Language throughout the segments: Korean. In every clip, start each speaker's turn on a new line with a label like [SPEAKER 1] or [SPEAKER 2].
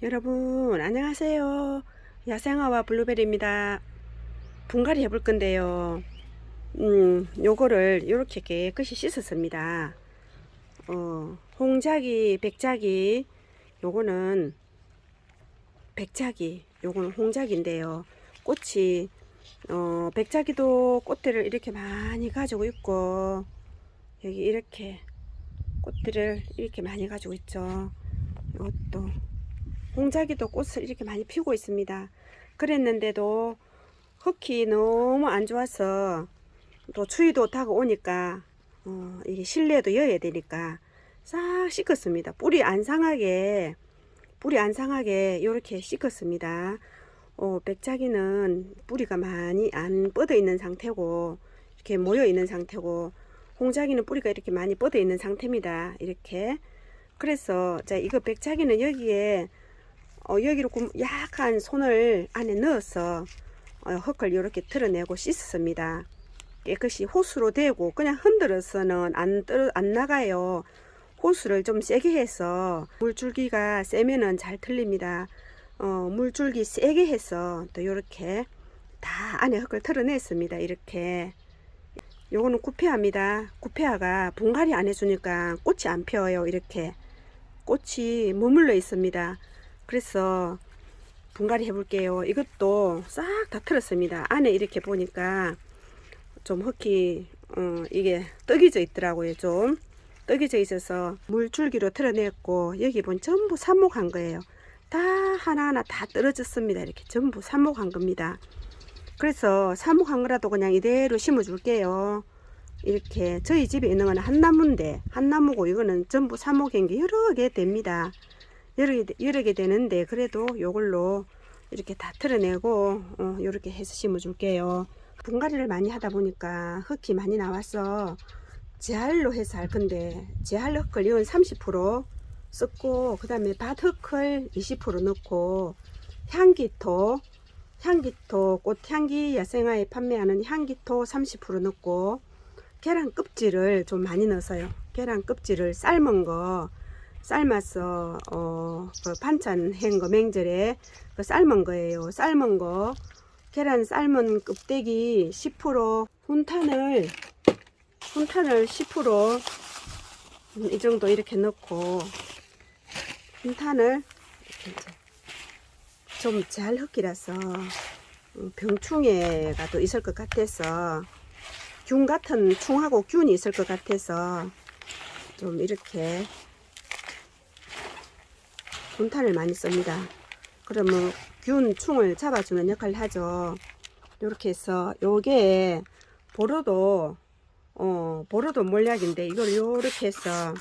[SPEAKER 1] 여러분 안녕하세요. 야생화와 블루베리입니다. 분갈이 해볼 건데요. 요거를 이렇게 깨끗이 씻었습니다. 홍자기, 백자기, 요거는 백자기, 요거는 홍자기인데요. 꽃이 백자기도 꽃들을 이렇게 많이 가지고 있고, 여기 이렇게 꽃들을 이렇게 많이 가지고 있죠. 이것도 홍자기도 꽃을 이렇게 많이 피우고 있습니다. 그랬는데도 흙이 너무 안 좋아서, 또 추위도 타고 오니까 이게 실내도 여야 되니까 싹 씻었습니다. 뿌리 안 상하게 이렇게 씻었습니다. 백자기는 뿌리가 많이 안 뻗어 있는 상태고, 이렇게 모여 있는 상태고, 홍자기는 뿌리가 이렇게 많이 뻗어 있는 상태입니다. 이렇게. 그래서 자, 이거 백자기는 여기에 여기로 약한 손을 안에 넣어서 흙을 이렇게 털어내고 씻습니다. 깨끗이 호수로 대고 그냥 흔들어서는 안 나가요. 호수를 좀 세게 해서, 물줄기가 세면은 잘 틀립니다. 물줄기 세게 해서 또 이렇게 다 안에 흙을 털어냈습니다. 이렇게. 요거는 구페아입니다. 구페아가 분갈이 안 해주니까 꽃이 안 펴요. 이렇게 꽃이 머물러 있습니다. 그래서 분갈이 해볼게요. 이것도 싹 다 털었습니다. 안에 이렇게 보니까 좀 흙이 이게 떡이져 있더라고요. 좀 떡이져 있어서 물줄기로 털어냈고, 여기 보면 전부 삽목한 거예요. 다 하나하나 다 떨어졌습니다. 이렇게 전부 삽목한 겁니다. 그래서 삽목한 거라도 그냥 이대로 심어 줄게요. 이렇게 저희 집에 있는 거는 한 나무인데, 한 나무고 이거는 전부 삽목한 게 여러 개 됩니다. 여러 개 되는데, 그래도 요걸로 이렇게 다 털어내고 이렇게 해서 심어 줄게요. 분갈이를 많이 하다 보니까 흙이 많이 나와서 제할로 해서 할 건데, 제할 흙을 이건 30% 썼고, 그 다음에 밭흙을 20% 넣고, 향기토 꽃향기 야생화에 판매하는 향기토 30% 넣고, 계란 껍질을 좀 많이 넣어서요. 계란 껍질을 삶은 거, 삶아서 그 반찬 한 거, 맹절에 그 삶은 거예요. 삶은 거, 계란 삶은 껍데기 10%, 훈탄을 10% 이 정도 이렇게 넣고, 훈탄을 이렇게 좀 잘 흙이라서 병충해가 또 있을 것 같아서, 균 같은 충하고 균이 있을 것 같아서 좀 이렇게 분탄을 많이 씁니다. 그러면 균 충을 잡아주는 역할을 하죠. 이렇게 해서 요게 보로도 몰약인데, 이걸 요렇게 해서,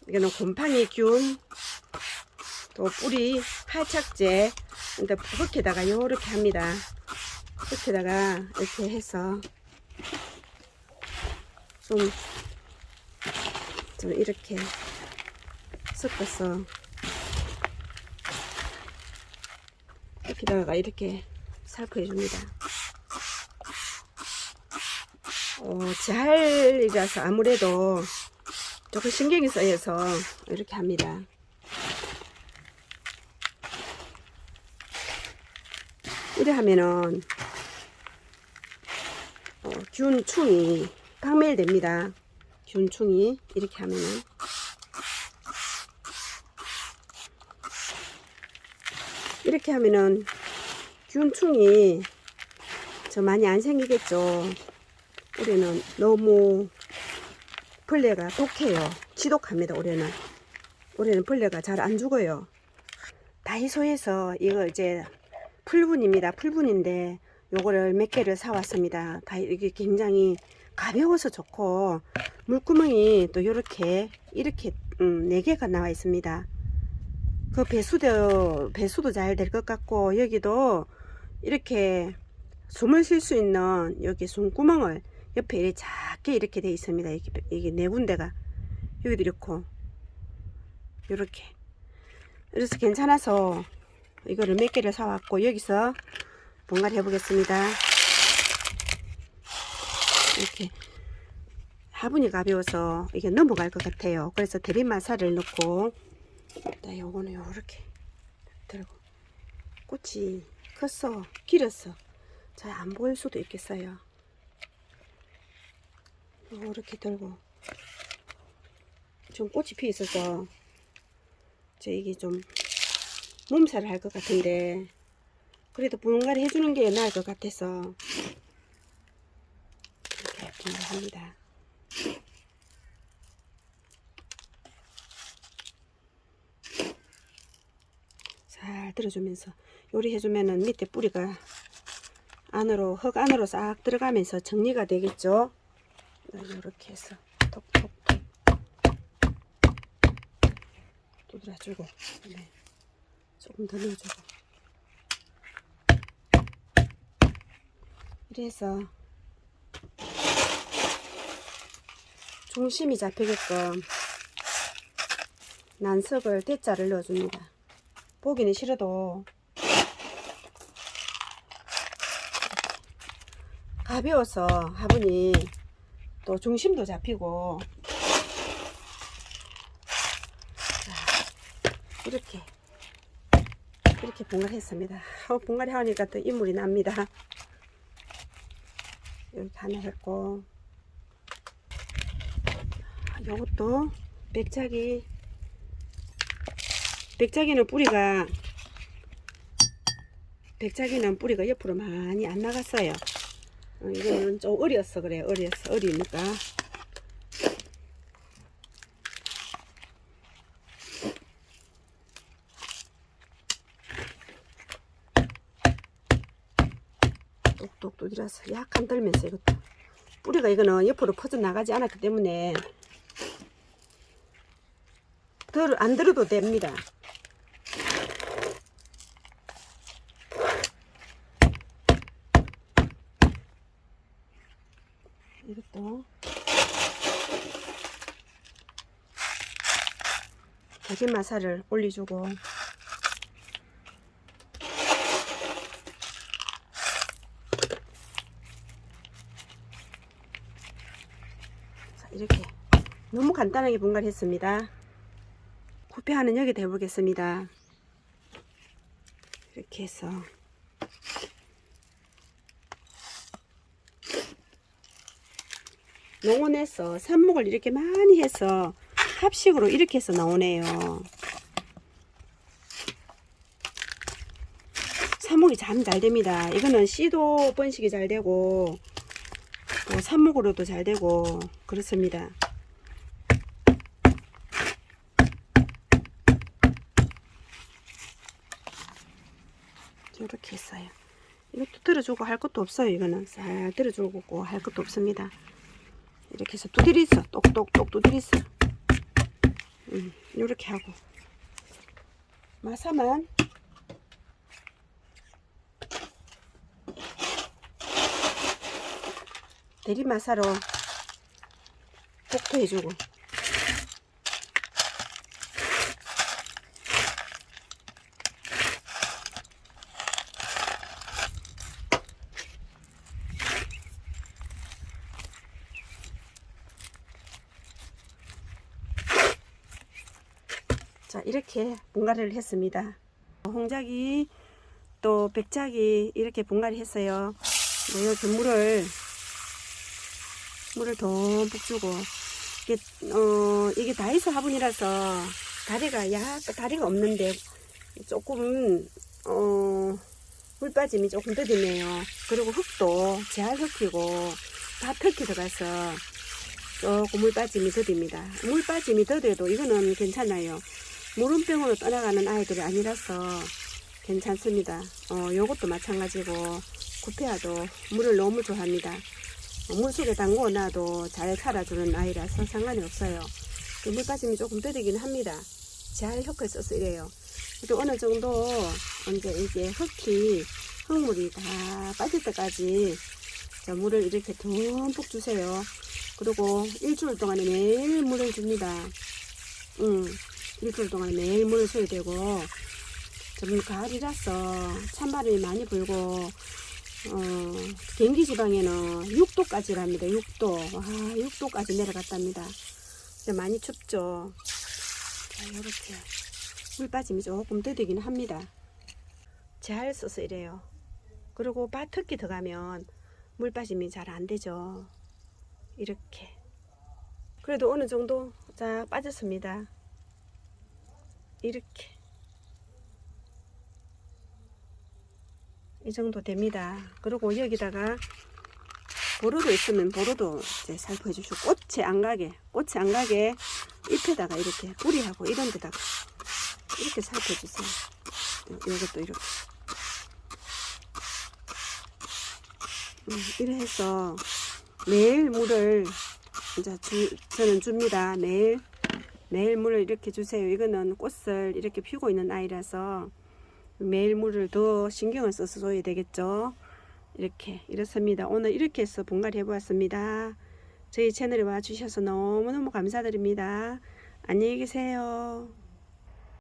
[SPEAKER 1] 이거는 곰팡이 균, 또 뿌리 활착제, 근데 흙에다가 요렇게 합니다. 흙에다가 이렇게 해서 좀 이렇게 섞어서 여기다가 이렇게 살포해 줍니다. 제할이라서 아무래도 조금 신경이 쓰여서 이렇게 합니다. 이래 하면은 균충이 박멸됩니다. 균충이 이렇게 하면은. 이렇게 하면은 균충이 저 많이 안 생기겠죠. 올해는 너무 벌레가 독해요. 지독합니다. 올해는 벌레가 잘 안 죽어요. 다이소에서 이거 이제 풀분입니다. 풀분인데 요거를 몇 개를 사왔습니다. 이게 굉장히 가벼워서 좋고, 물구멍이 또 이렇게 4개가 나와 있습니다. 그 배수도 잘 될 것 같고, 여기도 이렇게 숨을 쉴 수 있는 여기 숨구멍을 옆에 이렇게 작게 이렇게 돼 있습니다. 이게 4군데가 여기도 이렇게 그래서 괜찮아서 이거를 몇 개를 사왔고, 여기서 분갈이 해보겠습니다. 이렇게 화분이 가벼워서 이게 넘어갈 것 같아요. 그래서 대비마사를 넣고 나 요거는 요렇게 들고 꽃이 컸어 길었어 잘 안 보일 수도 있겠어요. 요렇게 들고 좀 꽃이 피 있어서 이게 좀 몸살을 할 것 같은데 그래도 분갈이 해주는 게 나을 것 같아서 이렇게 분갈합니다. 잘 들어주면서 요리해주면은 밑에 뿌리가 안으로 흙 안으로 싹 들어가면서 정리가 되겠죠. 이렇게 해서 톡톡톡 두드려주고 네. 조금 더 넣어주고 이래서 중심이 잡히게끔 난석을 대자를 넣어줍니다. 보기는 싫어도 가벼워서 화분이 또 중심도 잡히고 이렇게 분갈이 했습니다. 분갈이 하니까 또 인물이 납니다. 이렇게 하나 했고 요것도 백작이는 뿌리가 옆으로 많이 안 나갔어요. 이거는 좀 어려서 그래요. 어리니까 똑똑 두드려서 약간 들면서 이것도 뿌리가 이거는 옆으로 퍼져 나가지 않았기 때문에 안 들어도 됩니다. 이것도 다진 마사를 올려주고 자, 이렇게 너무 간단하게 분갈이 했습니다. 구패하는 여기다 해보겠습니다. 이렇게 해서 농원에서 삽목을 이렇게 많이 해서 합식으로 이렇게 해서 나오네요. 삽목이 참 잘 됩니다. 이거는 씨도 번식이 잘 되고 또 삽목으로도 잘 되고 그렇습니다. 이렇게 했어요. 이것도 들어주고 할 것도 없어요. 이거는 잘 들어주고 할 것도 없습니다. 이렇게 해서 두드리서 똑똑똑 두드리서 이렇게 하고 마사만 대리마사로 복토해주고 자 이렇게 분갈이를 했습니다. 홍작이 또 백작이 이렇게 분갈이 했어요. 네, 이렇게 물을 듬뿍 주고 이게 다이소 화분이라서 다리가 없는데 조금 물 빠짐이 조금 더디네요. 그리고 흙도 잘 흙이고 다 털기 들어가서 조금 물 빠짐이 더딥니다. 물 빠짐이 더뎌도 이거는 괜찮아요. 물음병으로 떠나가는 아이들이 아니라서 괜찮습니다. 요것도 마찬가지고 구피아도 물을 너무 좋아합니다. 물속에 담궈 놔도 잘 살아주는 아이라서 상관이 없어요. 물 빠짐이 조금 더디긴 합니다. 잘 흙을 써서 이래요. 또 어느 정도 이제 이게 흙물이 다 빠질 때까지 물을 이렇게 듬뿍 주세요. 그리고 일주일 동안에 매일 물을 줍니다. 일주일 동안에 매일 물을 줘야 되고 지금 가을이라서 찬바람이 많이 불고 경기 지방에는 6도까지랍니다. 6도. 와, 6도까지 내려갔답니다. 많이 춥죠. 자, 이렇게 물 빠짐이 조금 더디긴 합니다. 잘 써서 이래요. 그리고 바특기 들어가면 물 빠짐이 잘 안 되죠. 이렇게. 그래도 어느 정도 자 빠졌습니다. 이렇게. 이 정도 됩니다. 그리고 여기다가 보로도 있으면 보로도 이제 살포해 주시고, 꽃이 안 가게 잎에다가 이렇게 뿌리하고 이런 데다가 이렇게 살포해 주세요. 이것도 이렇게. 이래 해서 매일 물을 이제 저는 줍니다. 매일 물을 이렇게 주세요. 이거는 꽃을 이렇게 피우고 있는 아이라서 매일 물을 더 신경을 써서 줘야 되겠죠. 이렇습니다. 오늘 이렇게 해서 분갈이 해보았습니다. 저희 채널에 와주셔서 너무너무 감사드립니다. 안녕히 계세요.